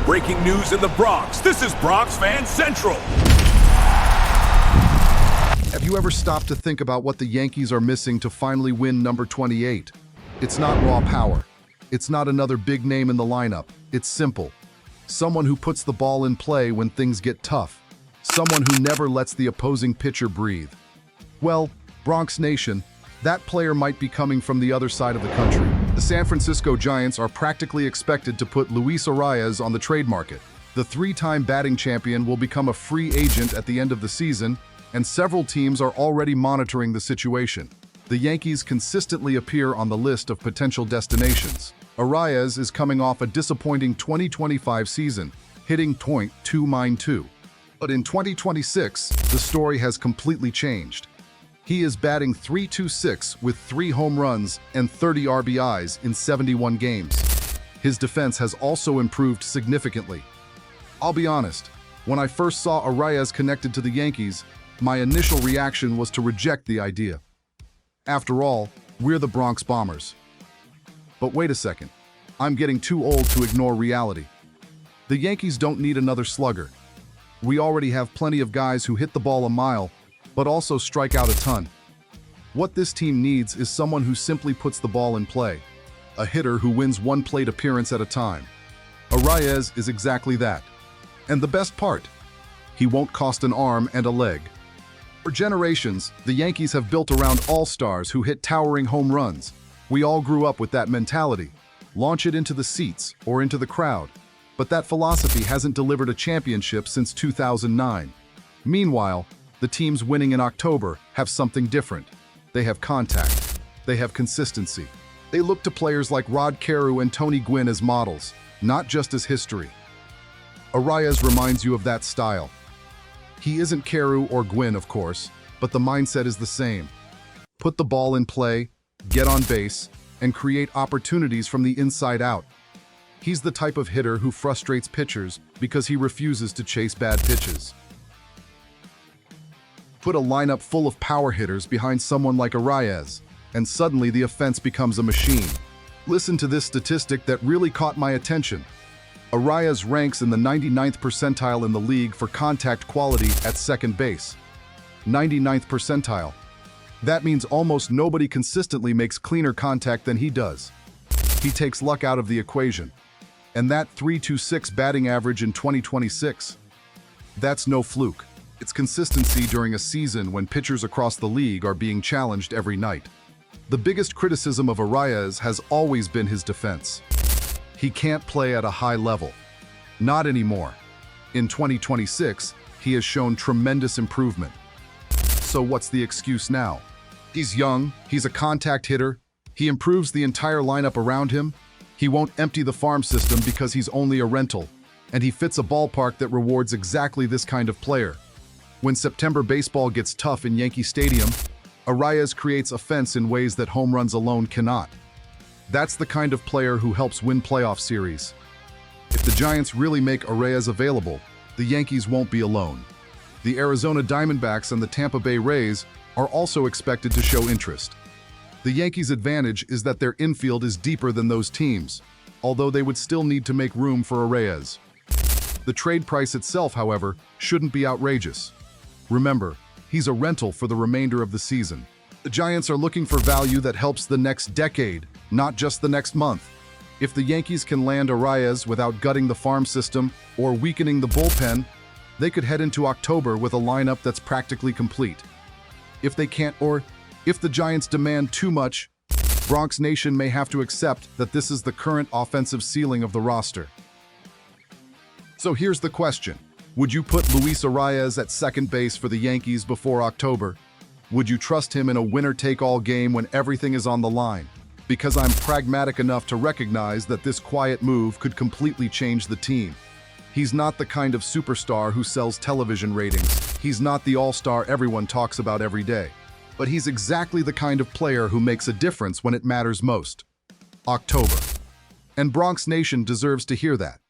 Breaking news in the Bronx. This is Bronx Fan Central. Have you ever stopped to think about what the Yankees are missing to finally win number 28? It's not raw power. It's not another big name in the lineup. It's simple. Someone who puts the ball in play when things get tough. Someone who never lets the opposing pitcher breathe. Well, Bronx Nation, that player might be coming from the other side of the country. The San Francisco Giants are practically expected to put Luis Arraez on the trade market. The three-time batting champion will become a free agent at the end of the season, and several teams are already monitoring the situation. The Yankees consistently appear on the list of potential destinations. Arraez is coming off a disappointing 2025 season, hitting .292. But in 2026, the story has completely changed. He is batting .326 with 3 home runs and 30 RBIs in 71 games. His defense has also improved significantly. I'll be honest, when I first saw Arraez connected to the Yankees, my initial reaction was to reject the idea. After all, we're the Bronx Bombers. But wait a second, I'm getting too old to ignore reality. The Yankees don't need another slugger. We already have plenty of guys who hit the ball a mile, but also strike out a ton. What this team needs is someone who simply puts the ball in play, a hitter who wins one plate appearance at a time. Arraez is exactly that. And the best part, he won't cost an arm and a leg. For generations, the Yankees have built around all-stars who hit towering home runs. We all grew up with that mentality. Launch it into the seats or into the crowd. But that philosophy hasn't delivered a championship since 2009. Meanwhile, the teams winning in October have something different. They have contact. They have consistency. They look to players like Rod Carew and Tony Gwynn as models, not just as history. Arraez reminds you of that style. He isn't Carew or Gwynn, of course, but the mindset is the same. Put the ball in play, get on base, and create opportunities from the inside out. He's the type of hitter who frustrates pitchers because he refuses to chase bad pitches. Put a lineup full of power hitters behind someone like Arraez, and suddenly the offense becomes a machine. Listen to this statistic that really caught my attention. Arraez ranks in the 99th percentile in the league for contact quality at second base. 99th percentile. That means almost nobody consistently makes cleaner contact than he does. He takes luck out of the equation. And that .326 batting average in 2026, that's no fluke. It's consistency during a season when pitchers across the league are being challenged every night. The biggest criticism of Arraez has always been his defense. He can't play at a high level. Not anymore. In 2026, he has shown tremendous improvement. So what's the excuse now? He's young, he's a contact hitter, he improves the entire lineup around him, he won't empty the farm system because he's only a rental, and he fits a ballpark that rewards exactly this kind of player. When September baseball gets tough in Yankee Stadium, Arraez creates offense in ways that home runs alone cannot. That's the kind of player who helps win playoff series. If the Giants really make Arraez available, the Yankees won't be alone. The Arizona Diamondbacks and the Tampa Bay Rays are also expected to show interest. The Yankees' advantage is that their infield is deeper than those teams, although they would still need to make room for Arraez. The trade price itself, however, shouldn't be outrageous. Remember, he's a rental for the remainder of the season. The Giants are looking for value that helps the next decade, not just the next month. If the Yankees can land Arraez without gutting the farm system or weakening the bullpen, they could head into October with a lineup that's practically complete. If they can't, or if the Giants demand too much, Bronx Nation may have to accept that this is the current offensive ceiling of the roster. So here's the question. Would you put Luis Arraez at second base for the Yankees before October? Would you trust him in a winner-take-all game when everything is on the line? Because I'm pragmatic enough to recognize that this quiet move could completely change the team. He's not the kind of superstar who sells television ratings. He's not the all-star everyone talks about every day. But he's exactly the kind of player who makes a difference when it matters most. October. And Bronx Nation deserves to hear that.